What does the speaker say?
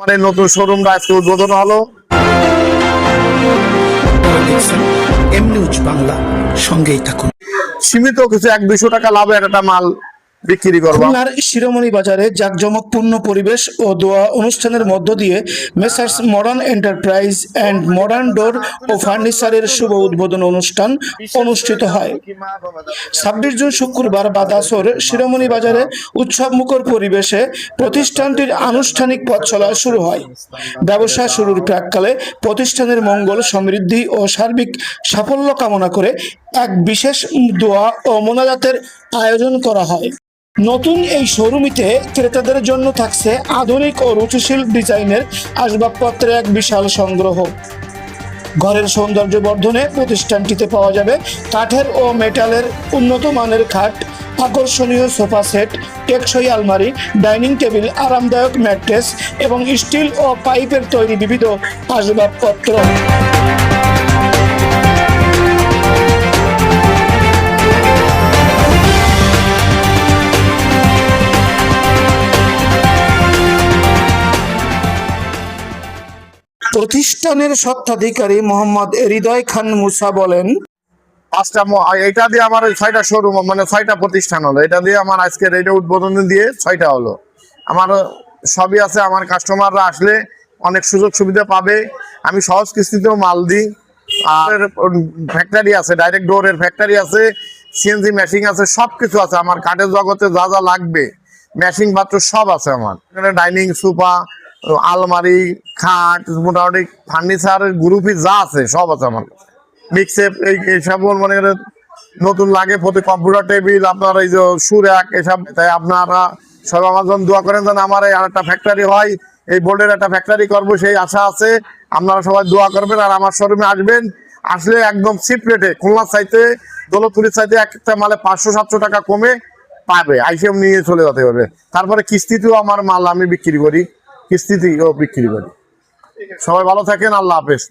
মানে নতুন শোরুমটা আজকে উদ্বোধন হলো। এম নিউজ বাংলা, সঙ্গেই থাকুন। সীমিত কিছু 100-200 টাকা লাভে একটা মাল বিক্রি করবো। খুলনার শিরোমণি বাজারে জাঁকজমকপূর্ণ পরিবেশ ও দোয়া অনুষ্ঠানের মধ্য দিয়ে messrs Modern Enterprise and Modern Door ও ফার্নিচারের শুভ উদ্বোধন অনুষ্ঠান অনুষ্ঠিত হয়। 26 জুন শুক্রবার বাদাসর শিরোমণি বাজারে উৎসবমুখর পরিবেশে প্রতিষ্ঠানটির আনুষ্ঠানিক পথ চলা শুরু হয়। ব্যবসা শুরুর প্রাক্কালে প্রতিষ্ঠানের মঙ্গল, সমৃদ্ধি ও সার্বিক সাফল্য কামনা করে এক বিশেষ দোয়া ও মোনাজাতের আয়োজন করা হয়। নতুন এই শোরুমটিতে ক্রেতাদের জন্য থাকছে আধুনিক ও রুচিশীল ডিজাইনের আসবাবপত্রের এক বিশাল সংগ্রহ। ঘরের সৌন্দর্য বর্ধনে প্রতিষ্ঠানটিতে পাওয়া যাবে কাঠের ও মেটালের উন্নত মানের খাট, আকর্ষণীয় সোফা সেট, টেকসই আলমারি, ডাইনিং টেবিল, আরামদায়ক ম্যাট্রেস এবং স্টিল ও পাইপের তৈরি বিবিধ আসবাবপত্র। প্রতিষ্ঠানের স্বত্বাধিকারী মোহাম্মদ হৃদয় খান মুসা বলেন, এটা দিয়ে আমার 6টা শোরুম, মানে 6টা প্রতিষ্ঠান হলো। এটা দিয়ে আমার আজকের এটা উদ্বোধন দিয়ে 6টা হলো। আমার সবই আছে। আমার কাস্টমাররা আসলে অনেক সুযোগ সুবিধা পাবে। আমি সহজ কিস্তিতেও মাল দিই। আর ফ্যাক্টরি আছে, ডাইরেক্ট ডোরের ফ্যাক্টরি আছে, সিএনজি মেশিন আছে, সব কিছু আছে। আমার কাঠের জগতে যা যা লাগবে মেশিন পাত্র সব আছে আমার এখানে। ডাইনিং, সোফা, আলমারি, খাট, মোটামুটি ফার্নিচারের গ্রুপই যা আছে সব আছে আমার কাছে। মিক্সেপ এইসব মানে নতুন লাগে, প্রতি কম্পিউটার টেবিল, আপনার এই যে সুরাক, এসব। তাই আপনারা সব আমার জন্য দোয়া করেন যেন আমার এই আরেকটা ফ্যাক্টরি হয়, এই বোর্ডের একটা ফ্যাক্টরি করবো সেই আশা আছে। আপনারা সবাই দোয়া করবেন আর আমার শোরুমে আসবেন। আসলে একদম চিপ রেটে, খুলনার চাইতে, দৌলতপুরের চাইতে একটা মালে 500-700 টাকা কমে পাবে। আইসিএম নিয়ে চলে যেতে হবে। তারপরে কিস্তিতেও আমার মাল আমি বিক্রি করি, কিস্তিতেও বিক্রি করি। সবাই ভালো থাকেন, আল্লাহ হাফেজ।